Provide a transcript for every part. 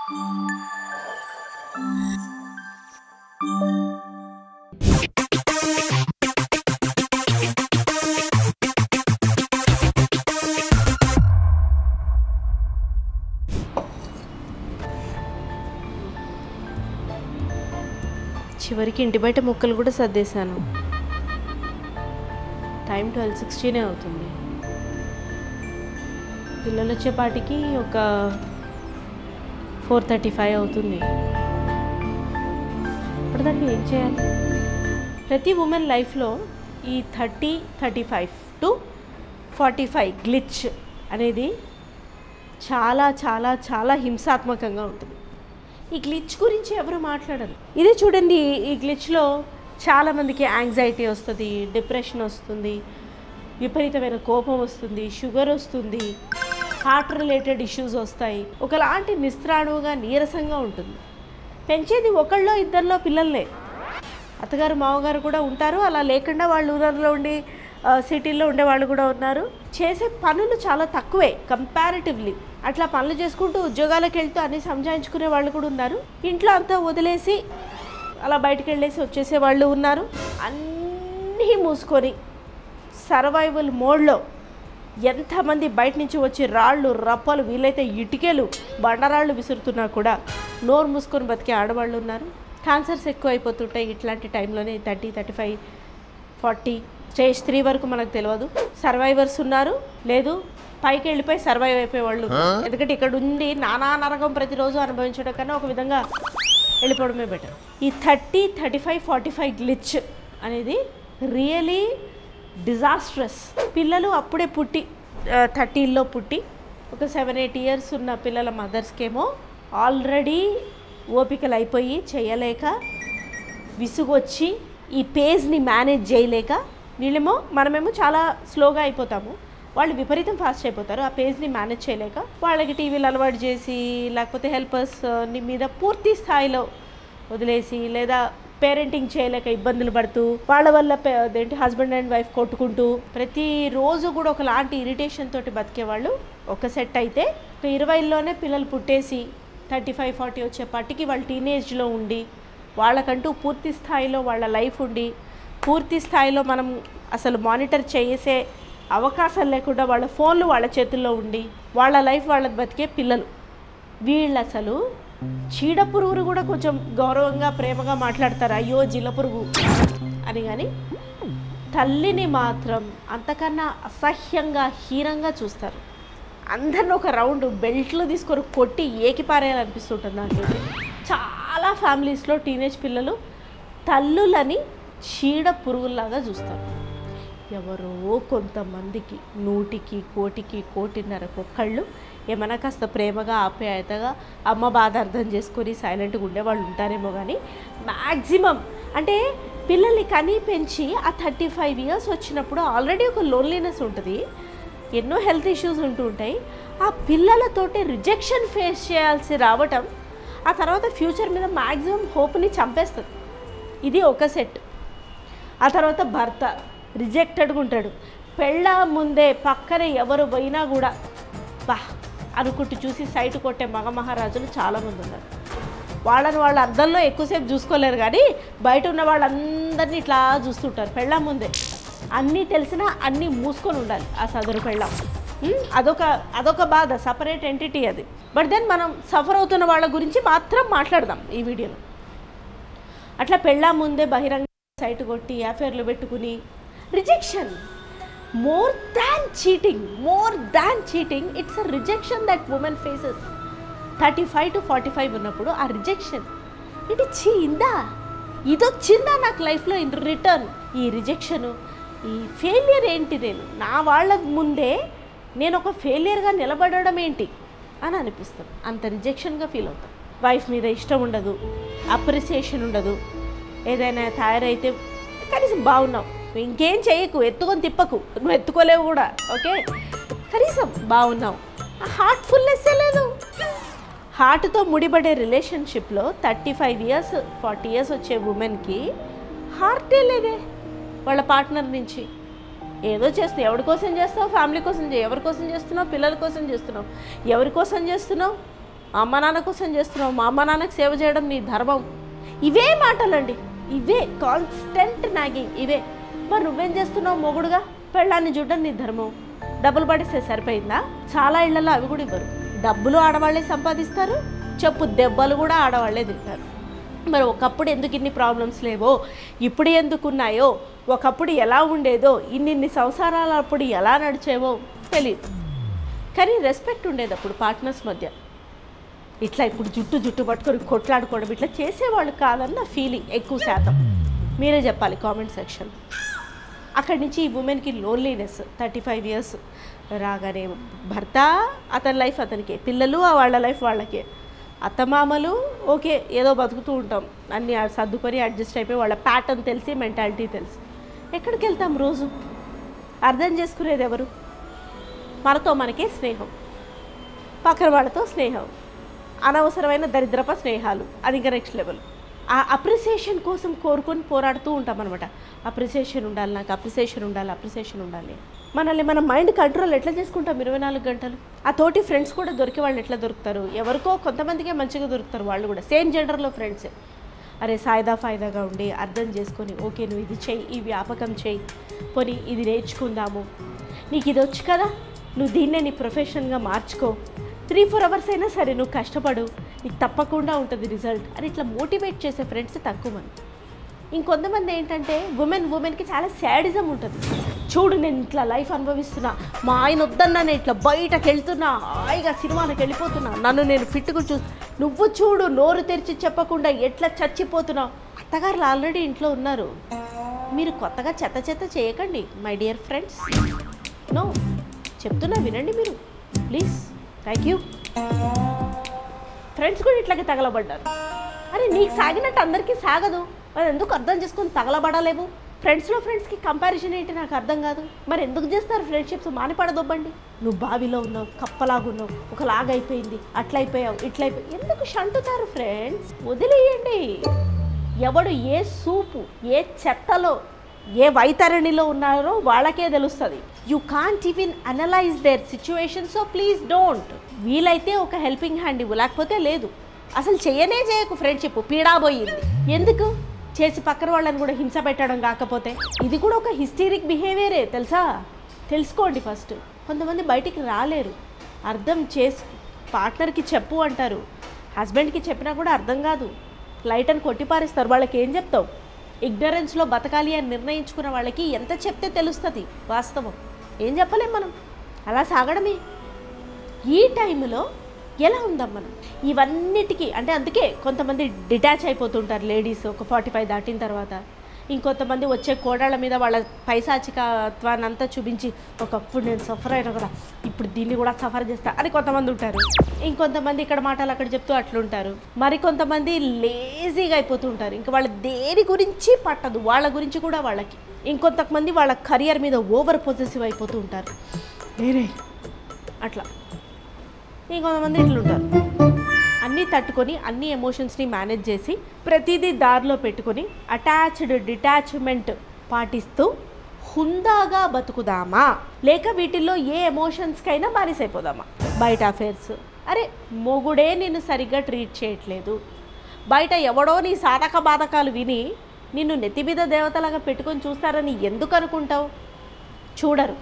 చివరికి ఇంటి బయట మొక్కలు కూడా సర్దేశాను. టైం 12:16 అవుతుంది. పిల్లలు వచ్చేపాటికి ఒక 4:35 అవుతుంది. ఇప్పటిదాకా ఏం చేయాలి? ప్రతి ఉమెన్ లైఫ్లో ఈ 35 to 45 గ్లిచ్ అనేది చాలా చాలా చాలా హింసాత్మకంగా ఉంటుంది. ఈ గ్లిచ్ గురించి ఎవరు మాట్లాడరు. ఇదే చూడండి, ఈ గ్లిచ్లో చాలామందికి యాంగ్జైటీ వస్తుంది, డిప్రెషన్ వస్తుంది, విపరీతమైన కోపం వస్తుంది, షుగర్ వస్తుంది, హార్ట్ రిలేటెడ్ ఇష్యూస్ వస్తాయి. ఒకలాంటి నిస్త్రాణువుగా నీరసంగా ఉంటుంది. పెంచేది ఒకళ్ళో ఇద్దరిలో పిల్లల్నే. అత్తగారు మామగారు కూడా ఉంటారు, అలా లేకుండా వాళ్ళు ఊళ్ళో ఉండి సిటీల్లో ఉండేవాళ్ళు కూడా ఉన్నారు. చేసే పనులు చాలా తక్కువే కంపారిటివ్లీ. అట్లా పనులు చేసుకుంటూ ఉద్యోగాలకు వెళ్తూ అన్నీ సంజాయించుకునే వాళ్ళు కూడా ఉన్నారు. ఇంట్లో అంతా వదిలేసి అలా బయటకు వెళ్ళేసి వచ్చేసే వాళ్ళు ఉన్నారు. అన్నీ మూసుకొని సర్వైవల్ మోడ్లో ఎంతమంది బయట నుంచి వచ్చి రాళ్ళు రప్పలు వీలైతే ఇటుకలు బండరాళ్ళు విసురుతున్నా కూడా నోరు మూసుకొని బతికే ఆడవాళ్ళు ఉన్నారు. క్యాన్సర్స్ ఎక్కువ అయిపోతుంటాయి ఇట్లాంటి టైంలోనే. 30, 35, 40 స్టేజ్ 3 వరకు మనకు తెలియదు. సర్వైవర్స్ ఉన్నారు, లేదు పైకి వెళ్ళిపోయి సర్వైవ్ అయిపోయేవాళ్ళు. ఎందుకంటే ఇక్కడ ఉండి నానా నరకం ప్రతిరోజు అనుభవించడం కన్నా ఒక విధంగా వెళ్ళిపోవడమే బెటర్. ఈ 30, 35, 45 గ్లిచ్ అనేది రియలీ డిజాస్ట్రస్. పిల్లలు అప్పుడే పుట్టి 30లో పుట్టి ఒక 7-8 ఇయర్స్ ఉన్న పిల్లల మదర్స్కేమో ఆల్రెడీ ఓపికలు అయిపోయి చేయలేక విసుగొచ్చి ఈ పేజ్ని మేనేజ్ చేయలేక మనమేమో చాలా స్లోగా అయిపోతాము, వాళ్ళు విపరీతం ఫాస్ట్ అయిపోతారు. ఆ పేజ్ని మేనేజ్ చేయలేక వాళ్ళకి టీవీలు అలవాటు చేసి లేకపోతే హెల్పర్స్ మీద పూర్తి స్థాయిలో వదిలేసి లేదా పేరెంటింగ్ చేయలేక ఇబ్బందులు పడుతూ వాళ్ళ వల్ల హస్బెండ్ అండ్ వైఫ్ కొట్టుకుంటూ ప్రతిరోజు కూడా ఒకలాంటి ఇరిటేషన్ తోటి బతికేవాళ్ళు ఒక సెట్ అయితే 20లోనే పిల్లలు పుట్టేసి 35, 40 వచ్చేపాటికి వాళ్ళు టీనేజ్లో ఉండి వాళ్ళకంటూ పూర్తి స్థాయిలో వాళ్ళ లైఫ్ ఉండి పూర్తి స్థాయిలో మనం అసలు మానిటర్ చేసే అవకాశం లేకుండా వాళ్ళ ఫోన్లు వాళ్ళ చేతుల్లో ఉండి వాళ్ళ లైఫ్ వాళ్ళకి బతికే పిల్లలు. వీళ్ళు అసలు చీడపురుగురు కూడా కొంచెం గౌరవంగా ప్రేమగా మాట్లాడతారు, అయ్యో జిల్లపురుగు అని. కానీ తల్లిని మాత్రం అంతకన్నా అసహ్యంగా హీనంగా చూస్తారు. అందరిని ఒక రౌండ్ బెల్ట్లు తీసుకొని కొట్టి ఏకిపారేయాలనిపిస్తుంటుంది నాకైతే. చాలా ఫ్యామిలీస్లో టీనేజ్ పిల్లలు తల్లులని చీడ పురుగుల్లాగా చూస్తారు. ఎవరో కొంతమందికి 100కి 1,000కి 1,500కి ఒక్కళ్ళు ఏమైనా కాస్త ప్రేమగా ఆప్యాయతగా అమ్మ బాధ అర్థం చేసుకొని సైలెంట్గా ఉండేవాళ్ళు ఉంటారేమో. కానీ మ్యాక్సిమం అంటే పిల్లల్ని కని పెంచి ఆ 35 ఇయర్స్ వచ్చినప్పుడు ఆల్రెడీ ఒక లోన్లీనెస్ ఉంటుంది, ఎన్నో హెల్త్ ఇష్యూస్ ఉంటూ ఉంటాయి. ఆ పిల్లలతోటి రిజెక్షన్ ఫేస్ చేయాల్సి రావటం ఆ తర్వాత ఫ్యూచర్ మీద మ్యాక్సిమం హోప్ని చంపేస్తుంది. ఇది ఒక సెట్. ఆ తర్వాత భర్త రిజెక్టెడ్గా ఉంటాడు. పెళ్ళ ముందే పక్కన ఎవరు పోయినా కూడా బా అనుకుంటూ చూసి సైట్ కొట్టే మగ మహారాజులు చాలామంది ఉన్నారు. వాళ్ళని వాళ్ళ అర్థంలో ఎక్కువసేపు చూసుకోలేరు, కానీ బయట ఉన్న వాళ్ళందరినీ ఇట్లా చూస్తుంటారు. పెళ్ళ ముందే అన్నీ తెలిసినా అన్నీ మూసుకొని ఉండాలి ఆ సదరు పెళ్ళం. అదొక బాధ, సపరేట్ ఎంటిటీ అది. బట్ దెన్ మనం సఫర్ అవుతున్న వాళ్ళ గురించి మాత్రం మాట్లాడదాం ఈ వీడియోలో. అట్లా పెళ్ళ ముందే బహిరంగ సైట్ కొట్టి అఫేర్లు పెట్టుకుని rejection more than cheating it's a rejection that women faces. 35 to 45 ఉన్నప్పుడు ఆ రిజెక్షన్ ఇది ఇదొచ్చిందా నాకు లైఫ్లో ఇన్ రిటర్న్. ఈ రిజెక్షను, ఈ ఫెయిలియర్ ఏంటి, నా వాళ్ళ ముందే నేను ఒక ఫెయిలియర్గా నిలబడడం ఏంటి అని అనిపిస్తుంది. అంత రిజెక్షన్గా ఫీల్ అవుతాం. వైఫ్ మీద ఇష్టం ఉండదు, అప్రిసియేషన్ ఉండదు. ఏదైనా తయారైతే కనీసం బాగున్నావు, ఇంకేం చేయకు, ఎత్తుకొని తిప్పకు, నువ్వు ఎత్తుకోలేవు కూడా, ఓకే కనీసం బాగున్నావు, హార్ట్ఫుల్నెస్సే లేదు. హార్ట్తో ముడిపడే రిలేషన్షిప్లో 35 ఇయర్స్ 40 ఇయర్స్ వచ్చే ఉమెన్కి హార్టే లేదే వాళ్ళ పార్ట్నర్ నుంచి. ఏదో చేస్తున్నావు, ఎవరి కోసం చేస్తావు, ఫ్యామిలీ కోసం ఎవరి కోసం చేస్తున్నావు, పిల్లల కోసం చేస్తున్నావు, ఎవరి కోసం చేస్తున్నావు, అమ్మ నాన్న కోసం చేస్తున్నావు, మా అమ్మ నాన్నకు సేవ చేయడం నీ ధర్మం. ఇవే మాటలండి, ఇవే కాన్స్టెంట్ నాగింగ్ ఇవే. మరి నువ్వేం చేస్తున్నావు మొగుడుగా? పెళ్ళాన్ని చూడడం నీ ధర్మం. డబ్బులు పడిస్తే సరిపోయిందా? చాలా ఇళ్లలో అవి కూడా ఇవ్వరు. డబ్బులు ఆడవాళ్ళే సంపాదిస్తారు, చెప్పు దెబ్బలు కూడా ఆడవాళ్లే తింటారు. మరి ఒకప్పుడు ఎందుకు ఇన్ని ప్రాబ్లమ్స్ లేవో, ఇప్పుడు ఎందుకున్నాయో, ఒకప్పుడు ఎలా ఉండేదో, ఇన్ని సంవత్సరాలు అప్పుడు ఎలా నడిచేవో తెలియదు. కానీ రెస్పెక్ట్ ఉండేది అప్పుడు పార్ట్నర్స్ మధ్య. ఇట్లా ఇప్పుడు జుట్టు పట్టుకొని కొట్లాడుకోవడం ఇట్లా చేసేవాళ్ళు కాదన్న ఫీలింగ్ ఎక్కువ శాతం. మీరే చెప్పాలి కామెంట్ సెక్షన్. అక్కడి నుంచి ఈ ఉమెన్కి లోన్లీనెస్ 35 years రాగానే భర్త అతని లైఫ్ అతనికే, పిల్లలు వాళ్ళ లైఫ్ వాళ్ళకే, అత్తమామలు ఓకే ఏదో బతుకుతూ ఉంటాం, అన్నీ సర్దుకొని అడ్జస్ట్ అయిపోయి వాళ్ళ ప్యాటర్న్ తెలిసి మెంటాలిటీ తెలిసి ఎక్కడికి వెళ్తాం రోజు? అర్థం చేసుకునేది ఎవరు? మనతో మనకే స్నేహం, పక్కన వాళ్ళతో స్నేహం, అనవసరమైన దరిద్రప స్నేహాలు, అది ఇంకా నెక్స్ట్ లెవెల్. ఆ అప్రిసియేషన్ కోసం కోరుకొని పోరాడుతూ ఉంటాం అనమాట. అప్రిసియేషన్ ఉండాలి, నాకు అప్రిసియేషన్ ఉండాలి. మనల్ని మన మైండ్ కంట్రోల్ ఎట్లా చేసుకుంటాం 24 గంటలు? ఆ తోటి ఫ్రెండ్స్ కూడా దొరికే వాళ్ళు ఎట్లా దొరుకుతారు? ఎవరికో కొంతమందికే మంచిగా దొరుకుతారు, వాళ్ళు కూడా సేమ్ జెండర్లో ఫ్రెండ్సే. అరే ఫాయిదాగా ఉండి అర్థం చేసుకొని ఓకే నువ్వు ఇది చెయ్యి, ఈ వ్యాపకం చెయ్యి, పోనీ ఇది నేర్చుకుందాము, నీకు ఇది వచ్చు కదా, నువ్వు దీన్నే నీ ప్రొఫెషన్గా మార్చుకో, 3-4 hours అయినా సరే నువ్వు కష్టపడు, నీకు తప్పకుండా ఉంటుంది రిజల్ట్ అని ఇట్లా మోటివేట్ చేసే ఫ్రెండ్స్ తక్కువ మంది. ఇంకొంతమంది ఏంటంటే ఉమెన్కి చాలా శాడిజం ఉంటుంది. చూడు నేను ఇట్లా లైఫ్ అనుభవిస్తున్నా, మా ఆయన వద్దన్నా నేను ఇట్లా బయటకు వెళ్తున్నా, హాయిగా సినిమాలకు వెళ్ళిపోతున్నా, నన్ను నేను ఫిట్గా నువ్వు చూడు నోరు తెరిచి చెప్పకుండా ఎట్లా చచ్చిపోతున్నావు. అత్తగారులు ఆల్రెడీ ఇంట్లో ఉన్నారు, మీరు కొత్తగా చెత్త చేయకండి మై డియర్ ఫ్రెండ్స్. నో చెప్తున్నా వినండి మీరు ప్లీజ్. Thank you. ఫ్రెండ్స్ కూడా ఇట్లాగే తగలబడ్డారు. అరే నీకు సాగినట్టు అందరికీ సాగదు, మరి ఎందుకు అర్థం చేసుకొని తగలబడలేవు? ఫ్రెండ్స్కి కంపారిజన్ ఏంటి నాకు అర్థం కాదు. మరి ఎందుకు చేస్తారు ఫ్రెండ్షిప్స్? మానిపడదొబ్బండి. నువ్వు బావిలో ఉన్నావు, కప్పలాగున్నావు, ఒకలాగైపోయింది, అట్లయిపోయావు, ఇట్లయిపోయావు, ఎందుకు షంటుతారు ఫ్రెండ్స్? వదిలేయండి. ఎవడు ఏ సూపు ఏ చెత్తలో ఏ వైతరణిలో ఉన్నారో వాళ్ళకే తెలుస్తుంది. You can't even analyse their situation, so please don't. వీలైతే ఒక హెల్పింగ్ హ్యాండ్ ఇవ్వు, లేకపోతే లేదు. అసలు చేయకు ఫ్రెండ్షిప్, పీడాబోయింది. ఎందుకు చేసి పక్కన వాళ్ళని కూడా హింస పెట్టడం కాకపోతే? ఇది కూడా ఒక హిస్టీరిక్ బిహేవియరే తెలుసా? తెలుసుకోండి ఫస్ట్. కొంతమంది బయటికి రాలేరు, అర్థం చేసి పార్ట్నర్కి చెప్పు అంటారు, హస్బెండ్కి చెప్పినా కూడా అర్థం కాదు, లైట్ అని కొట్టిపారేస్తారు. వాళ్ళకి ఏం చెప్తావు? ఇగ్నరెన్స్లో బతకాలి అని నిర్ణయించుకున్న వాళ్ళకి ఎంత చెప్తే తెలుస్తుంది వాస్తవం? ఏం చెప్పలేం మనం, అలా సాగడమే. ఈ టైంలో ఎలా ఉందాం మనం ఇవన్నిటికీ? అంటే అందుకే కొంతమంది డిటాచ్ అయిపోతుంటారు లేడీస్ ఒక 45 దాటిన తర్వాత. ఇంకొంతమంది వచ్చే కోడాళ్ళ మీద వాళ్ళ పైశాచికత్వాన్ని అంతా చూపించి ఒకప్పుడు నేను సఫర్ అయినా కదా ఇప్పుడు దీన్ని కూడా సఫర్ చేస్తా అని కొంతమంది ఉంటారు. ఇంకొంతమంది ఇక్కడ మాటలు అక్కడ చెప్తూ అట్లుంటారు. మరి కొంతమంది లేజీగా అయిపోతూ ఉంటారు, ఇంకా వాళ్ళ దేని గురించి పట్టదు, వాళ్ళ గురించి కూడా వాళ్ళకి. ఇంకొంతమంది వాళ్ళ కెరియర్ మీద ఓవర్ పొజెసివ్ అయిపోతూ ఉంటారు, వేరే అట్లా. ఇంకొంతమంది ఇట్లుంటారు, అన్నీ తట్టుకొని అన్ని ఎమోషన్స్ని మేనేజ్ చేసి ప్రతిదీ దారిలో పెట్టుకొని అటాచ్డ్ డిటాచ్మెంట్ పాటిస్తూ హుందాగా బతుకుదామా, లేక వీటిల్లో ఏ ఎమోషన్స్కైనా బానిసైపోదామా? బయట అఫేర్స్, అరే మొగుడే నిన్ను సరిగ్గా ట్రీట్ చేయట్లేదు, బయట ఎవడో నీ సాధక బాధకాలు విని నిన్ను నెత్తి మీద దేవతలాగా పెట్టుకొని చూస్తారని ఎందుకు అనుకుంటావు? చూడరు.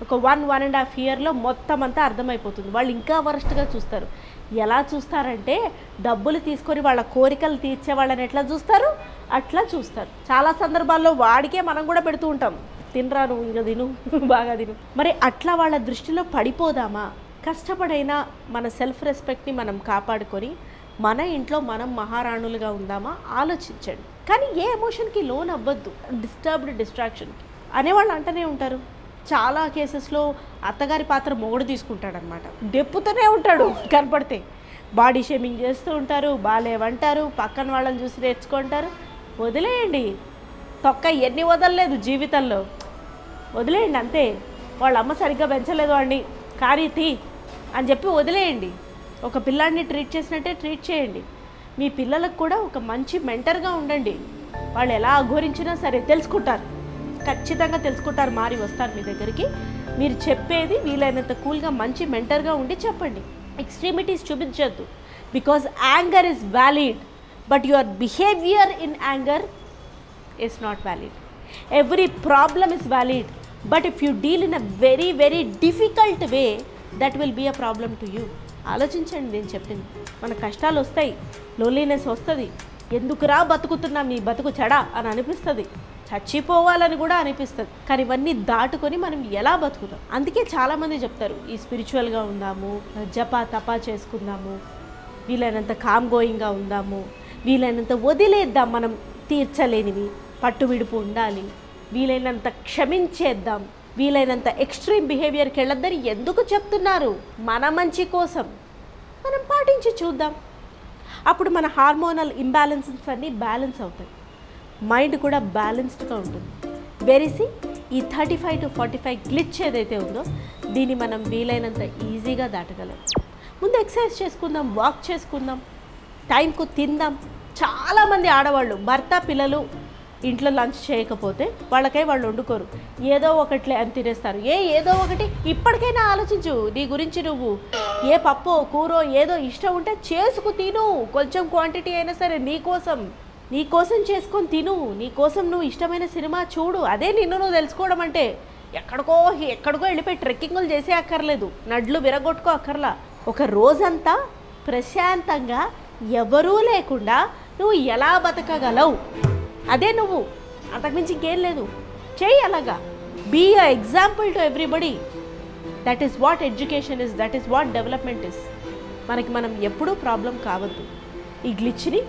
ఒక 1.5 yearలో మొత్తం అంతా అర్థమైపోతుంది. వాళ్ళు ఇంకా వరస్ట్గా చూస్తారు. ఎలా చూస్తారంటే డబ్బులు తీసుకొని వాళ్ళ కోరికలు తీర్చే వాళ్ళని ఎట్లా చూస్తారు అట్లా చూస్తారు. చాలా సందర్భాల్లో వాడికే మనం కూడా పెడుతూ ఉంటాం, తినరా నువ్వు ఇంకా తిను, బాగా తిను. మరి అట్లా వాళ్ళ దృష్టిలో పడిపోదామా? కష్టపడైనా మన సెల్ఫ్ రెస్పెక్ట్ని మనం కాపాడుకొని మన ఇంట్లో మనం మహారాణులుగా ఉందామా? ఆలోచించండి. కానీ ఏ ఎమోషన్కి లోన్ అవ్వద్దు, డిస్ట్రాక్షన్కి అనేవాళ్ళు అంటూనే ఉంటారు. చాలా కేసెస్లో అత్తగారి పాత్ర మొగుడు తీసుకుంటాడనమాట, దెప్పుతూనే ఉంటాడు కనపడితే. బాడీ షేమింగ్ చేస్తూ ఉంటారు, బాలేవంటారు, పక్కన వాళ్ళని చూసి నేర్చుకుంటారు. వదిలేయండి, తొక్క ఎన్ని వదలలేదు జీవితంలో, వదిలేయండి అంతే. వాళ్ళ అమ్మ సరిగ్గా పెంచలేదు అండి కానీ అని చెప్పి వదిలేయండి. ఒక పిల్లాడిని ట్రీట్ చేసినట్టే ట్రీట్ చేయండి. మీ పిల్లలకు కూడా ఒక మంచి మెంటర్గా ఉండండి. వాళ్ళు ఎలా అఘోరించినా సరే తెలుసుకుంటారు, ఖచ్చితంగా తెలుసుకుంటారు, మారి వస్తారు మీ దగ్గరికి. మీరు చెప్పేది వీలైనంత కూల్గా మంచి మెంటర్గా ఉండి చెప్పండి. ఎక్స్ట్రీమిటీస్ చూపించద్దు. Because anger is valid, but your behaviour in anger is not valid. Every problem is valid, but if you deal in a very very difficult way, that will be a problem to you. ఆలోచించండి నేను చెప్పింది. మన కష్టాలు వస్తాయి, loneliness వస్తుంది, ఎందుకురా బతుకుతున్నాం నీ బతుకు చెడా అని అనిపిస్తుంది, చచ్చిపోవాలని కూడా అనిపిస్తుంది. కానీ ఇవన్నీ దాటుకొని మనం ఎలా బతుకుతాం? అందుకే చాలామంది చెప్తారు ఈ స్పిరిచువల్గా ఉందాము, జపా తపా చేసుకుందాము, వీలైనంత కామ్ గోయింగ్గా ఉందాము, వీలైనంత వదిలేద్దాం మనం తీర్చలేనివి, పట్టు విడుపు ఉండాలి, వీలైనంత క్షమించేద్దాం, వీలైనంత ఎక్స్ట్రీమ్ బిహేవియర్కి వెళ్ళొద్దని ఎందుకు చెప్తున్నారు? మన మంచి కోసం మనం పాటించి చూద్దాం. అప్పుడు మన హార్మోనల్ ఇంబ్యాలెన్సెస్ అన్నీ బ్యాలెన్స్ అవుతాయి, మైండ్ కూడా బ్యాలెన్స్డ్గా ఉంటుంది. వెరీసి ఈ 35 to 45 గ్లిచ్ ఏదైతే ఉందో దీన్ని మనం వీలైనంత ఈజీగా దాటగలం. ముందు ఎక్సర్సైజ్ చేసుకుందాం, వాక్ చేసుకుందాం, టైంకు తిందాం. చాలామంది ఆడవాళ్ళు భర్త పిల్లలు ఇంట్లో లంచ్ చేయకపోతే వాళ్ళకై వాళ్ళు వండుకోరు, ఏదో ఒకట్లే అని తినేస్తారు. ఏదో ఒకటి ఇప్పటికైనా ఆలోచించు నీ గురించి. నువ్వు ఏ పప్పో కూరో ఏదో ఇష్టం ఉంటే చేసుకు తిను, కొంచెం క్వాంటిటీ అయినా సరే నీకోసం చేసుకొని తిను, నీకోసం నువ్వు ఇష్టమైన సినిమా చూడు. అదే నిన్ను నువ్వు తెలుసుకోవడం అంటే. ఎక్కడికో వెళ్ళిపోయి ట్రెక్కింగ్లు చేసే అక్కర్లేదు, నడ్లు విరగొట్టుకో అక్కర్లా. ఒక రోజంతా ప్రశాంతంగా ఎవరూ లేకుండా నువ్వు ఎలా బతకగలవు, అదే నువ్వు, అంతకుమించి ఇంకేం లేదు. చేయి అలాగా. Be a example to everybody. That is what education is, that is what development is. మనం ఎప్పుడూ ప్రాబ్లం కావద్దు. ఈ గ్లిచ్ని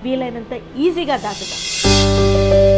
వీలైనంత ఈజీగా దాటుదాం.